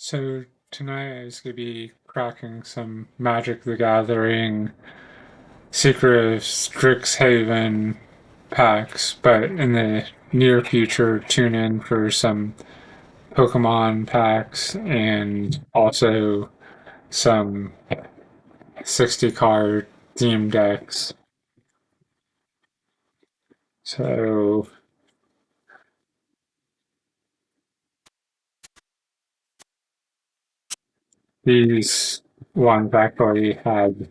So tonight is going to be cracking some Magic the Gathering Secret of Strixhaven packs, but in the near future, tune in for some Pokemon packs and also some 60 card theme decks. So these ones actually had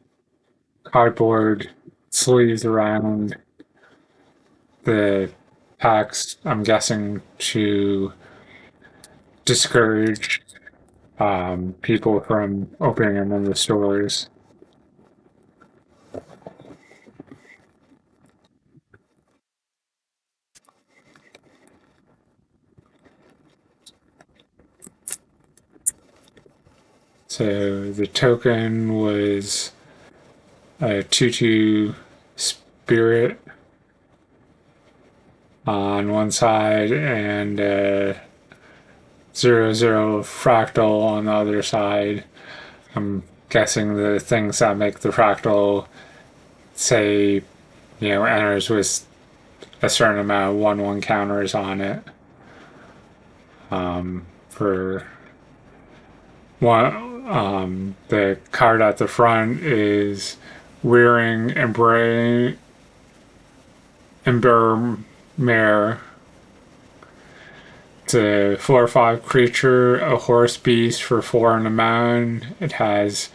cardboard sleeves around the packs, I'm guessing, to discourage people from opening them in the stores. So the token was a 2/2 spirit on one side and a 0/0 fractal on the other side. I'm guessing the things that make the fractal say, enters with a certain amount of 1/1 counters on it. For one, the card at the front is Wearing Embermare. It's a 4/5 creature, a horse beast for 4 and a mound. It has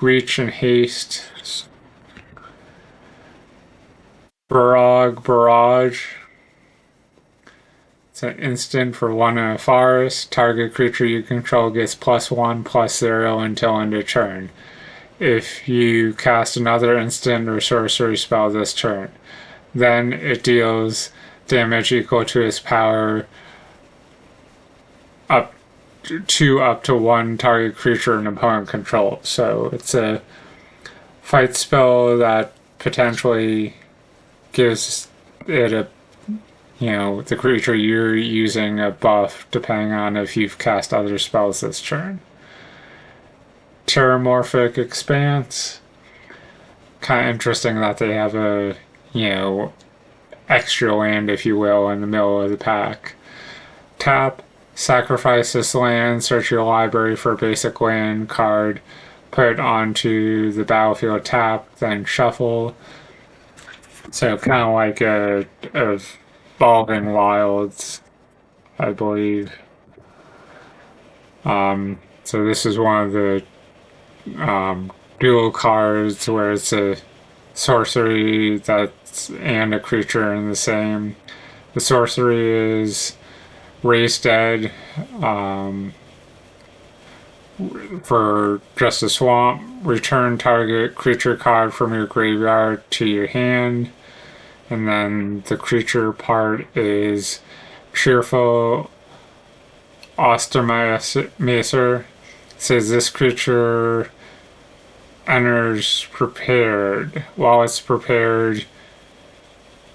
reach and haste. Barrage. It's an instant for 1 in a forest. Target creature you control gets +1/+0 until end of turn. If you cast another instant or sorcery spell this turn, then it deals damage equal to its power up to 1 target creature an opponent controls. So it's a fight spell that potentially gives it the creature you're using a buff depending on if you've cast other spells this turn. Terramorphic Expanse. Kind of interesting that they have a, extra land, if you will, in the middle of the pack. Tap, sacrifice this land, search your library for a basic land card, put it onto the battlefield, tap, then shuffle. So kind of like a Evolving Wilds, I believe. So this is one of the dual cards where it's a sorcery that's and a creature in the same. The sorcery is Raise Dead for just a swamp. Return target creature card from your graveyard to your hand. And then the creature part is Cheerful Ostermacer. Says this creature enters prepared. While it's prepared,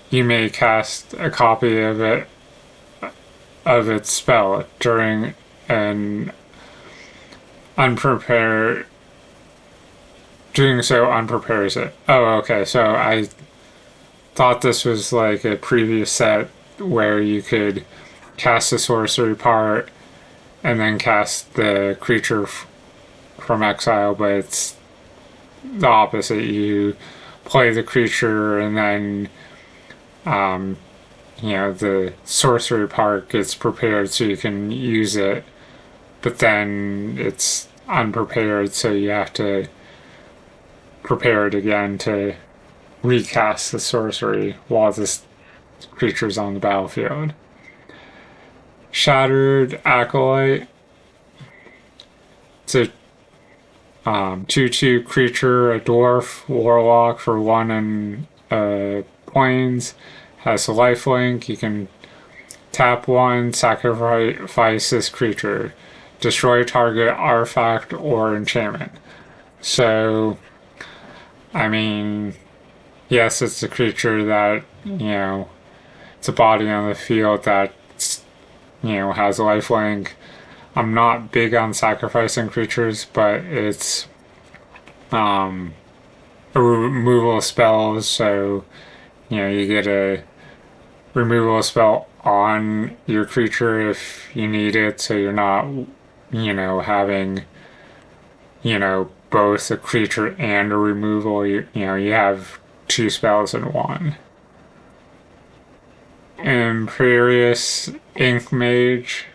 you may cast a copy of its spell during an unprepared. Doing so unprepares it. Oh, okay. So I thought this was like a previous set where you could cast the sorcery part and then cast the creature from exile, but it's the opposite. You play the creature and then the sorcery part gets prepared so you can use it, but then it's unprepared, so you have to prepare it again to recast the sorcery while this creature's on the battlefield. Shattered Acolyte. It's a 2/2 creature, a dwarf warlock for 1 and plains. Has a lifelink. You can tap 1, sacrifice this creature. Destroy target artifact or enchantment. So, I mean, yes, it's a creature that, it's a body on the field that, has a lifelink. I'm not big on sacrificing creatures, but it's a removal spell, so you get a removal spell on your creature if you need it, so you're not having both a creature and a removal. You have two spells in one. Imperious Ink Mage.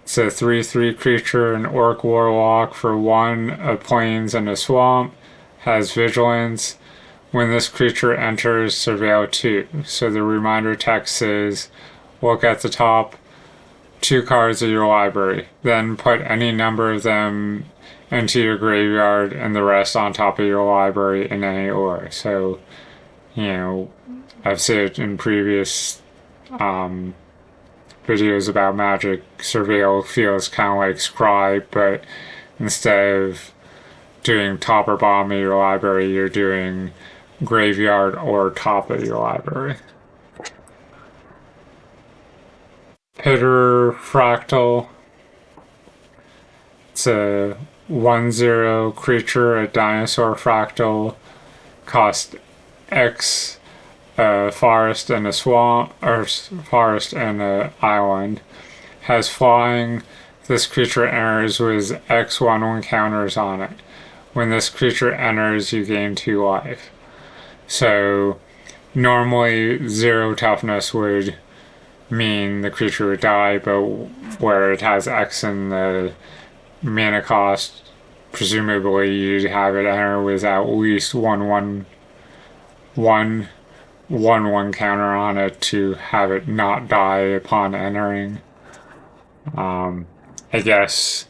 It's a 3/3 creature, an Orc Warlock for 1, a Plains and a Swamp. Has Vigilance. When this creature enters, surveil 2. So the reminder text is, look at the top 2 cards of your library. Then put any number of them into your graveyard and the rest on top of your library in any order. So, I've said in previous videos about Magic, Surveil feels kind of like Scribe, but instead of doing top or bottom of your library, you're doing graveyard or top of your library. Pitter Fractal. It's a 1/0 creature, a dinosaur fractal. Cost X, a forest and a swamp, or forest and an island. Has flying. This creature enters with X/1/1 counters on it. When this creature enters, you gain 2 life. So normally 0 toughness would mean the creature would die, but where it has X in the mana cost, presumably you'd have it enter with at least 1/1 counter on it to have it not die upon entering. I guess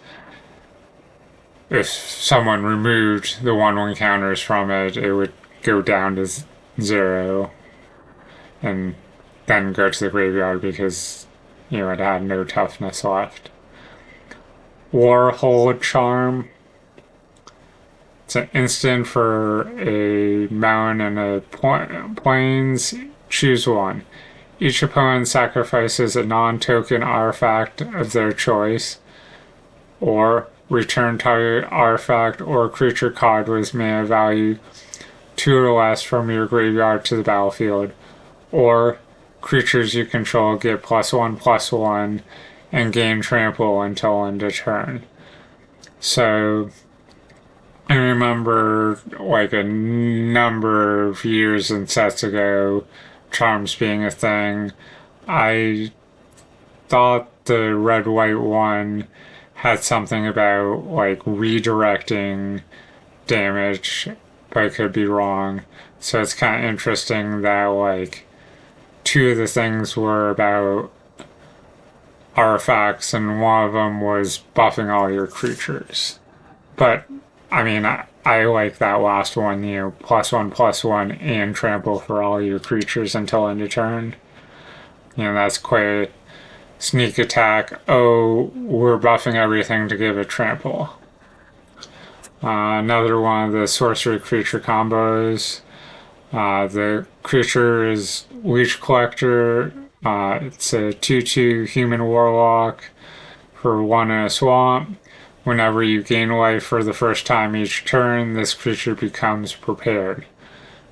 if someone removed the 1/1 counters from it, it would go down to 0 and then go to the graveyard because it had no toughness left. Warhold Charm. It's an instant for a mountain and a plains. Choose one. Each opponent sacrifices a non-token artifact of their choice, or return target artifact or creature card with mana value 2 or less from your graveyard to the battlefield, or creatures you control get +1/+1 and gain trample until end of turn. So I remember like a number of years and sets ago, charms being a thing. I thought the red-white one had something about like redirecting damage, but I could be wrong. So it's kind of interesting that like 2 of the things were about artifacts and one of them was buffing all your creatures. But I mean, I like that last one, +1/+1 and trample for all your creatures until end of turn. That's quite a sneak attack. Oh, we're buffing everything to give it trample. Another one of the sorcery creature combos. The creature is Leech Collector. It's a 2/2 human warlock for 1 in a swamp. Whenever you gain life for the first time each turn, this creature becomes prepared.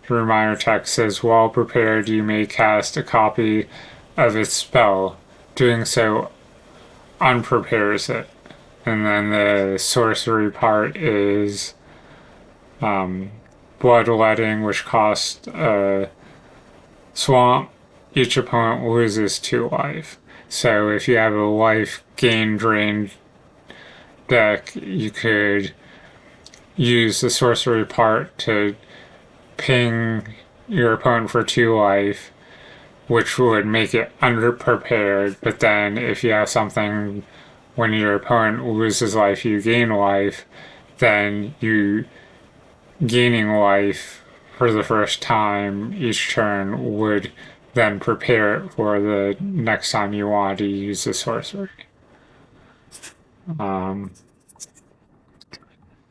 The reminder text says, while prepared, you may cast a copy of its spell. Doing so unprepares it. And then the sorcery part is Bloodletting, which costs a swamp. Each opponent loses 2 life. So if you have a life gain drain deck, you could use the sorcery part to ping your opponent for 2 life, which would make it underprepared. But then if you have something when your opponent loses life, you gain life, then you gaining life for the first time each turn would then prepare it for the next time you want to use the sorcery.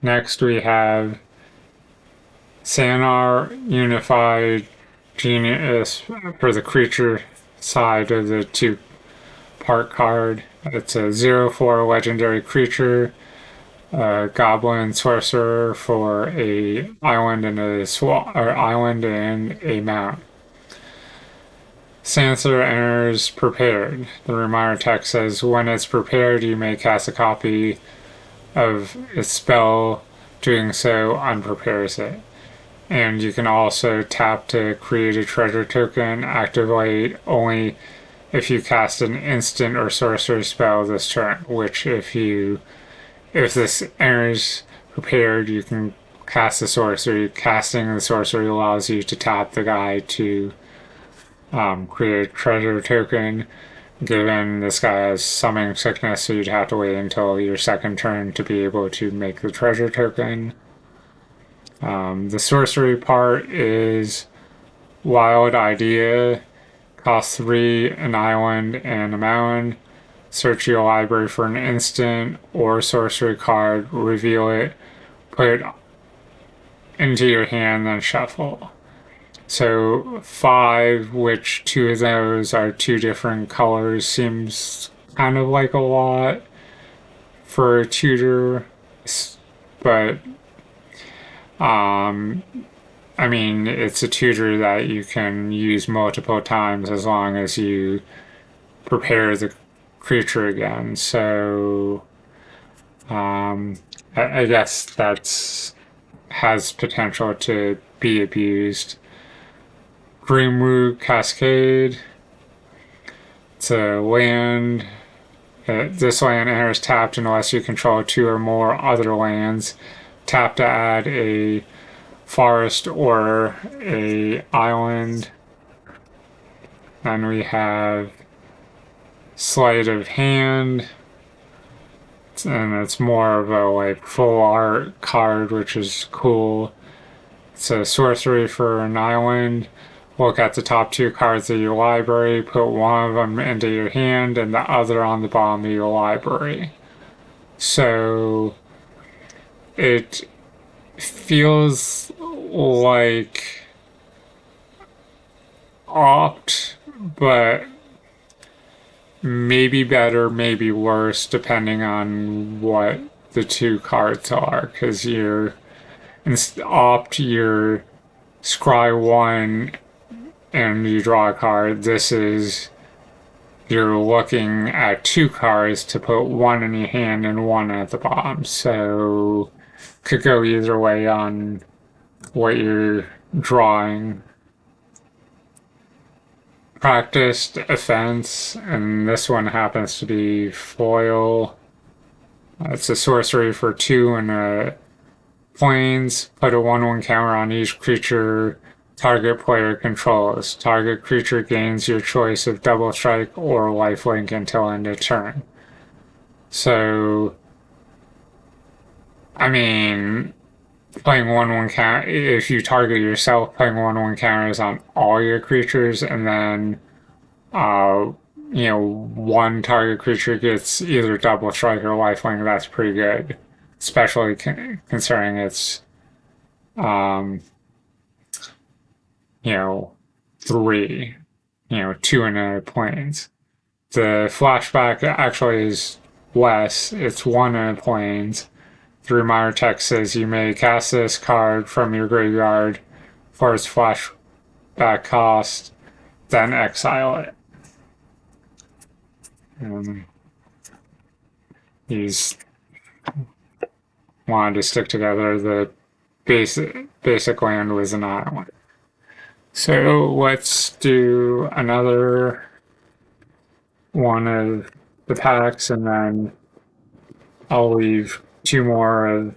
Next we have Sanar Unified Genius for the creature side of the 2-part card. It's a 0/4 legendary creature, goblin sorcerer for a island and a mount. Sansa enters prepared. The reminder text says, when it's prepared, you may cast a copy of its spell. Doing so unprepares it. And you can also tap to create a treasure token, activate only if you cast an instant or sorcery spell this turn, which if this enters prepared, you can cast the sorcery. Casting the sorcery allows you to tap the guy to create a treasure token. Given this guy has summoning sickness, so you'd have to wait until your second turn to be able to make the treasure token. The sorcery part is Wild Idea. Cost 3, an island, and a mountain. Search your library for an instant or sorcery card, reveal it, put it into your hand, then shuffle. So 5, which 2 of those are 2 different colors, seems kind of like a lot for a tutor, but I mean, it's a tutor that you can use multiple times as long as you prepare the creature again. So, I guess that's has potential to be abused. Greenwood Cascade. It's a land. This land enters tapped unless you control 2 or more other lands. Tap to add a forest or a island. Then we have Sleight of Hand, and it's more of a like full art card, which is cool. It's a sorcery for an island. Look at the top 2 cards of your library, put one of them into your hand and the other on the bottom of your library. So it feels like Opt, but maybe better, maybe worse, depending on what the 2 cards are. Because you're Opt, you're scry 1 and you draw a card. This is you're looking at 2 cards to put one in your hand and one at the bottom. So could go either way on what you're drawing. Practiced Offense, and this one happens to be foil. It's a sorcery for 2 and a plains. Put a 1/1 counter on each creature target player controls. Target creature gains your choice of double strike or lifelink until end of turn. So, I mean, playing 1/1 counter, if you target yourself, playing 1/1 counters on all your creatures, and then, one target creature gets either double strike or lifelink, that's pretty good. Especially considering it's, 3, 2 in a plains. The flashback actually is less, it's 1 in a plains. The reminder text says you may cast this card from your graveyard for its flashback cost, then exile it. He's wanted to stick together. The basic land was an island. So let's do another one of the packs, and then I'll leave 2 more of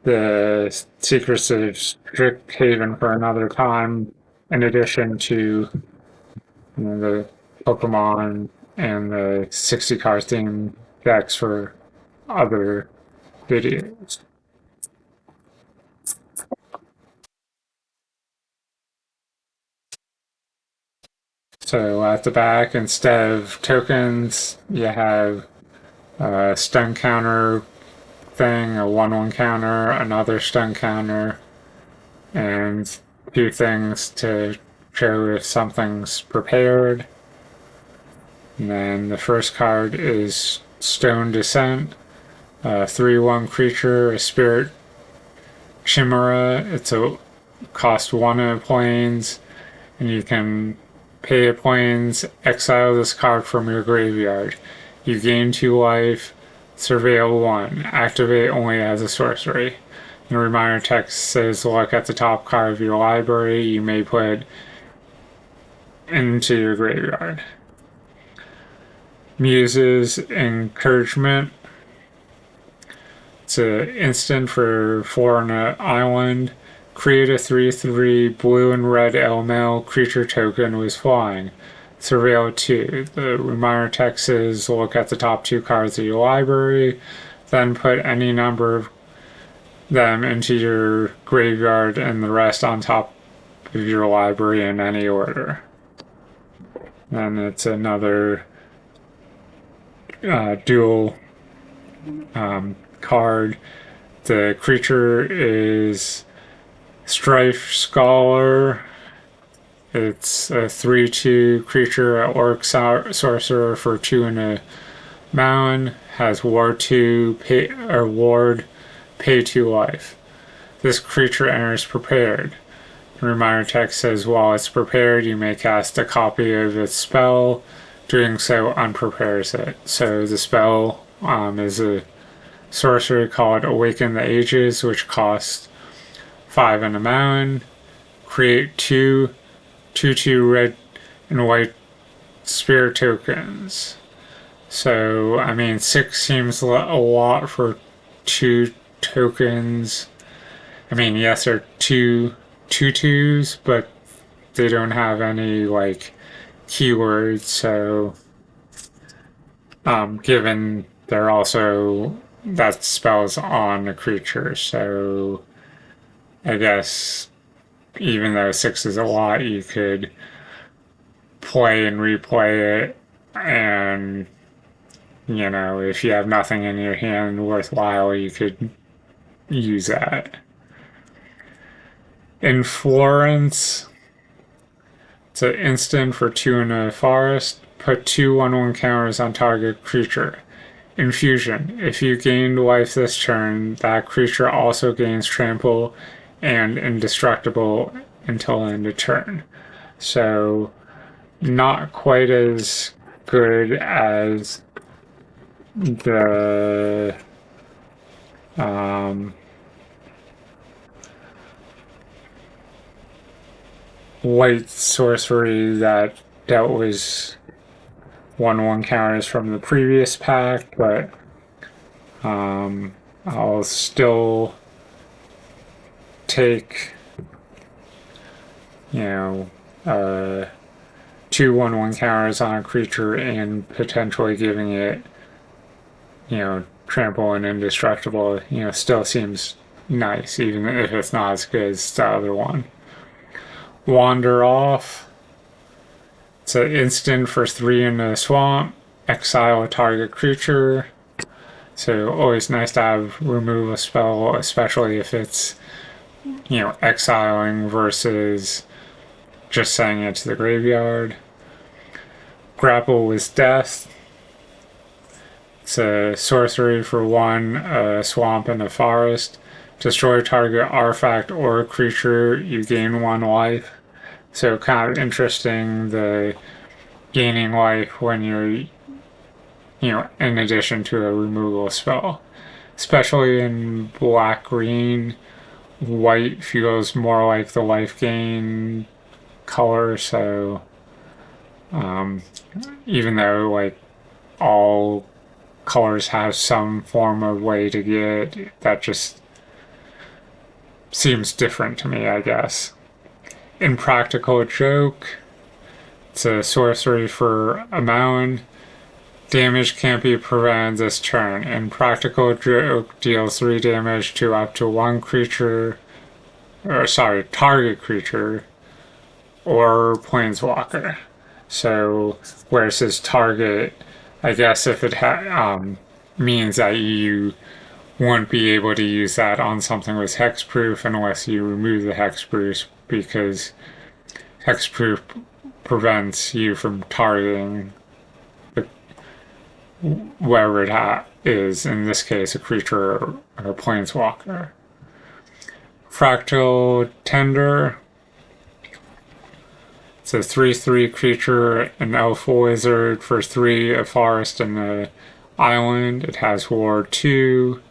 the Secrets of Strixhaven for another time, in addition to the Pokemon and the 60 card theme decks for other videos. So at the back, instead of tokens, you have a stun counter thing, a 1/1 counter, another stun counter, and a few things to show if something's prepared. And then the first card is Stone Descent, a 3/1 creature, a spirit chimera. It's a cost 1 of planes, and you can pay a planes, exile this card from your graveyard. You gain 2 life, surveil 1, activate only as a sorcery. The reminder text says look at the top card of your library. You may put it into your graveyard. Muse's Encouragement. It's an instant for 4 on an island. Create a 3/3 blue and red elemental creature token with flying. Surveil 2. The reminder text is look at the top 2 cards of your library, then put any number of them into your graveyard and the rest on top of your library in any order. Then it's another dual card. The creature is Strife Scholar. It's a 3/2 creature, at orc sorcerer for 2 and a mountain. Has ward 2, pay 2 life. This creature enters prepared. The reminder text says while it's prepared, you may cast a copy of its spell. Doing so unprepares it. So the spell is a sorcery called Awaken the Ages, which costs 5 and a mountain. Create 2 red and white spirit tokens. So, I mean, 6 seems a lot for 2 tokens. I mean, yes, they're 2/2s, but they don't have any, like, keywords, so given they're also that spells on a creature, so I guess even though 6 is a lot, you could play and replay it, and you know, if you have nothing in your hand worthwhile, you could use that. In Florence, it's an instant for 2 in a forest. Put 2 1/1 counters on target creature. Infusion. If you gained life this turn, that creature also gains trample and indestructible until end of turn. So, not quite as good as the light sorcery that dealt with 1/1 counters from the previous pack, but I'll still take, you know, 2 1/1 counters on a creature and potentially giving it, you know, trample and indestructible, you know, still seems nice, even if it's not as good as the other one. Wander Off. It's an instant for 3 in a swamp. Exile a target creature. So always nice to have remove a spell, especially if it's, you know, exiling versus just sending it to the graveyard. Grapple with Death. It's a sorcery for 1, a swamp and a forest. Destroy target artifact or creature, you gain 1 life. So kind of interesting, the gaining life when you're, you know, in addition to a removal spell. Especially in black-green, white feels more like the life gain color, so even though, like, all colors have some form of way to get, that just seems different to me, I guess. Impractical Joke. It's a sorcery for a mountain. Damage can't be prevented this turn. Impractical Joke deals 3 damage to up to 1 creature, target creature, or planeswalker. So, where it says target, I guess if it means that you won't be able to use that on something with hexproof unless you remove the hexproof, because hexproof prevents you from targeting wherever it is, in this case, a creature or a planeswalker. Fractal Tender. It's a 3/3 creature, an elf wizard for 3, a forest, and an island. It has Ward 2.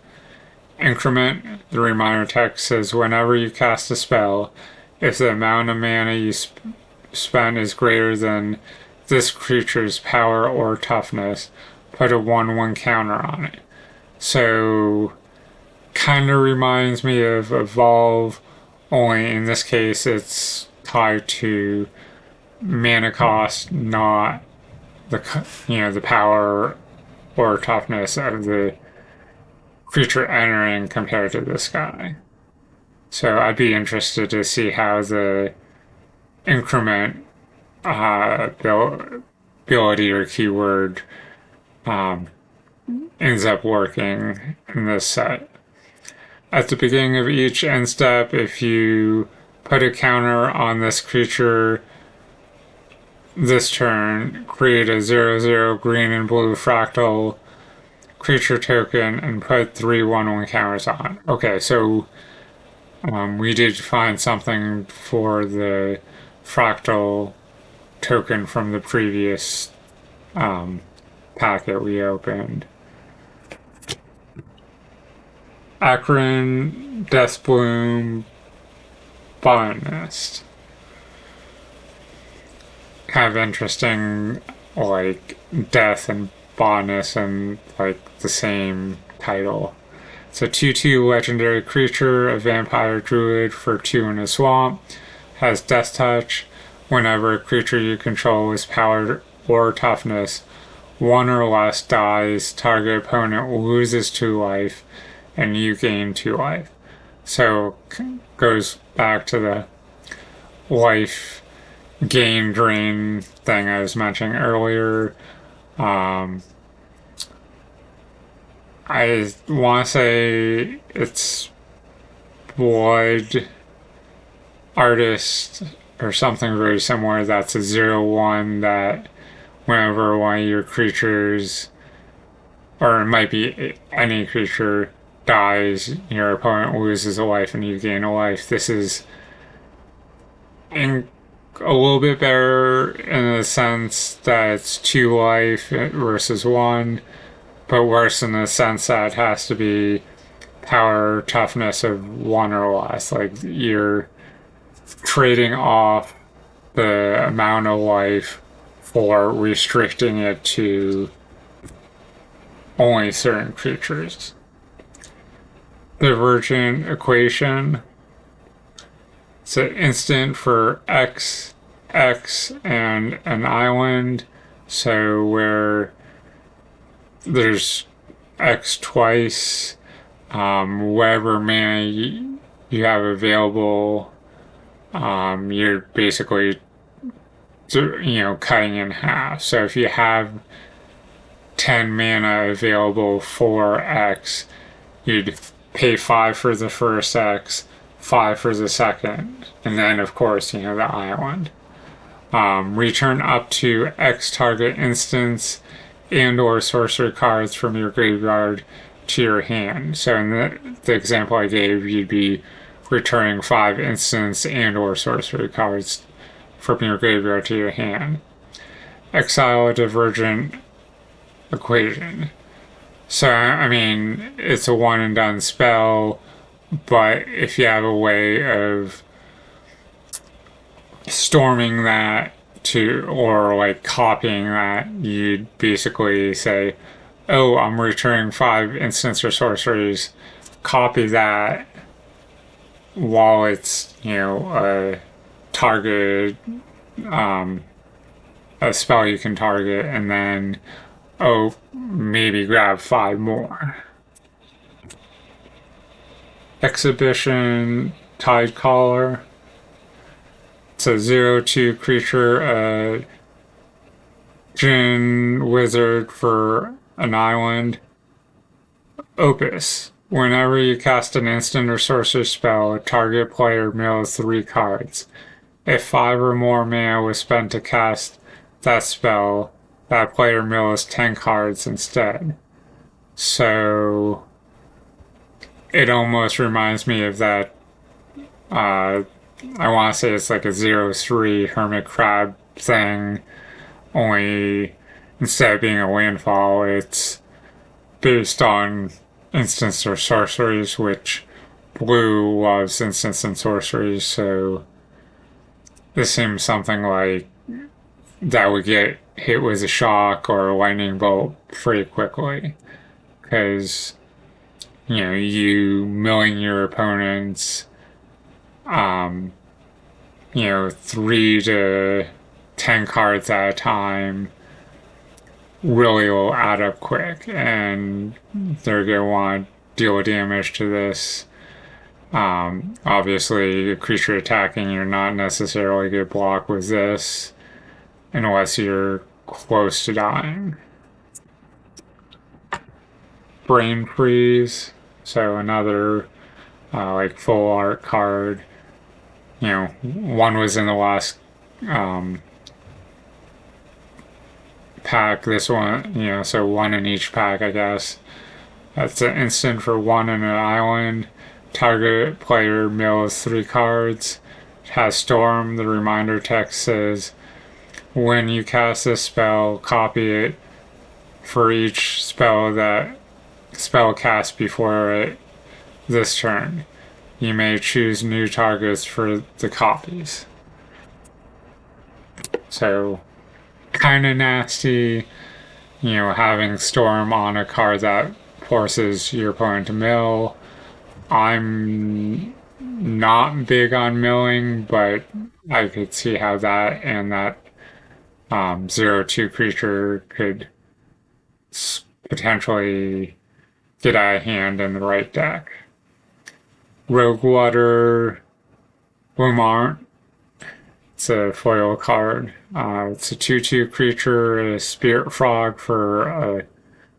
Increment. The reminder text says whenever you cast a spell, if the amount of mana you spend is greater than this creature's power or toughness, put a 1/1 counter on it. So, kind of reminds me of Evolve, only in this case it's tied to mana cost, not the power or toughness of the creature entering compared to this guy. So I'd be interested to see how the increment ability or keyword ends up working in this set. At the beginning of each end step, if you put a counter on this creature this turn, create a 0/0 green and blue fractal creature token and put 3 1/1 counters on. Okay, so we did find something for the fractal token from the previous packet we opened. Akron, Deathbloom, Botanist. Kind of interesting, like death and botanist and like the same title. It's a 2/2 legendary creature, a vampire druid for 2 in a swamp. Has Death Touch. Whenever a creature you control is powered or toughness 1 or less dies, target opponent loses 2 life, and you gain 2 life. So goes back to the life gain drain thing I was mentioning earlier. I want to say it's Blood Artist or something very similar. That's a 0/1 that whenever one of your creatures, or it might be any creature, dies, your opponent loses a life and you gain a life. This is a little bit better in the sense that it's 2 life versus 1, but worse in the sense that it has to be power toughness of 1 or less. Like you're trading off the amount of life for restricting it to only certain creatures. Divergent Equation. It's an instant for X, X, and an island. So where there's X twice, whatever mana you have available, you're basically cutting in half. So if you have 10 mana available for X, you'd pay 5 for the first X, 5 for the second, and then of course the island. Return up to X target instance and or sorcery cards from your graveyard to your hand. So in the example I gave, you'd be returning 5 instance and or sorcery cards from your graveyard to your hand. Exile a Divergent Equation. So, I mean, it's a one and done spell, but if you have a way of storming that or like copying that, you'd basically say, oh, I'm returning 5 instants or sorceries, copy that while it's, a target, a spell you can target, and then, maybe grab 5 more. Exhibition Tidecaller. It's a 0/2 creature, Djinn wizard for an island. Opus. Whenever you cast an instant or sorcery spell, a target player mills 3 cards. If 5 or more mana was spent to cast that spell, that player mills 10 cards instead. So it almost reminds me of that. Uh, I want to say it's like a 0-3 Hermit Crab thing, only instead of being a landfall, it's based on instants or sorceries, which blue loves instants and sorceries, so this seems something like that would get hit with a shock or a lightning bolt pretty quickly. Because, you milling your opponents, 3 to 10 cards at a time really will add up quick, and they're going to want to deal damage to this. Obviously, a creature attacking, you're not necessarily going to block with this unless you're close to dying. Brain Freeze, so another like full art card. One was in the last pack. This one, so one in each pack, I guess. That's an instant for 1 in an island. Target player mills 3 cards. It has Storm. The reminder text says, when you cast this spell, copy it for each spell cast before it this turn. You may choose new targets for the copies. So, kind of nasty, having Storm on a card that forces your opponent to mill. I'm not big on milling, but I could see how that and that 0-2 creature could potentially get out of hand in the right deck. Roguewater Blumart. It's a foil card. It's a 2-2 creature, a spirit frog for a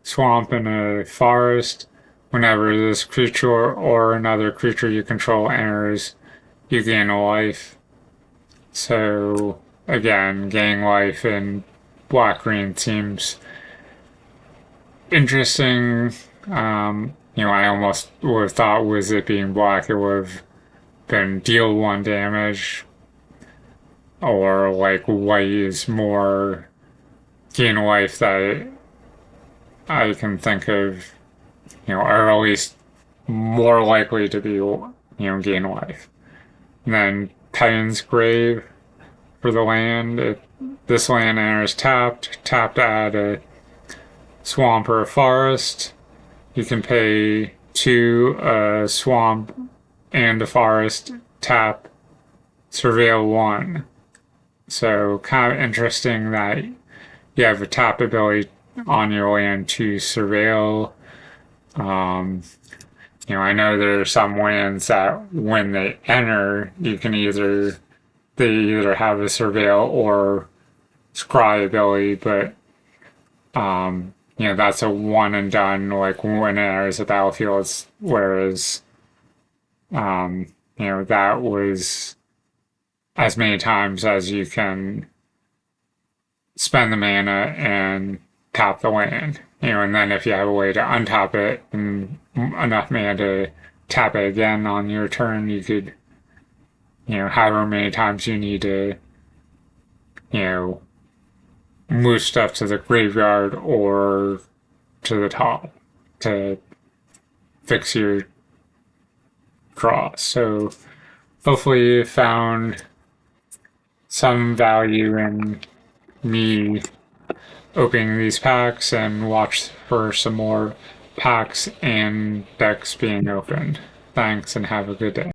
swamp and a forest. Whenever this creature or another creature you control enters, you gain a life. So, again, gaining life in black-green seems interesting. I almost would have thought with it being black, it would have been deal 1 damage, or like white is more gain life that I can think of, are at least more likely to be, gain life. And then Titan's Grave for the land. This land enters tapped to add a swamp or a forest. You can pay 2 a swamp and a forest, tap, surveil 1. So kind of interesting that you have a tap ability on your land to surveil. I know there are some lands that when they enter, they either have a surveil or scry ability, but that's a one and done, like when it enters the battlefield, whereas that was as many times as you can spend the mana and tap the land. And then if you have a way to untap it and enough mana to tap it again on your turn, you could, however many times you need to, move stuff to the graveyard or to the top to fix your draw. So hopefully you found some value in me opening these packs, and watch for some more packs and decks being opened. Thanks and have a good day.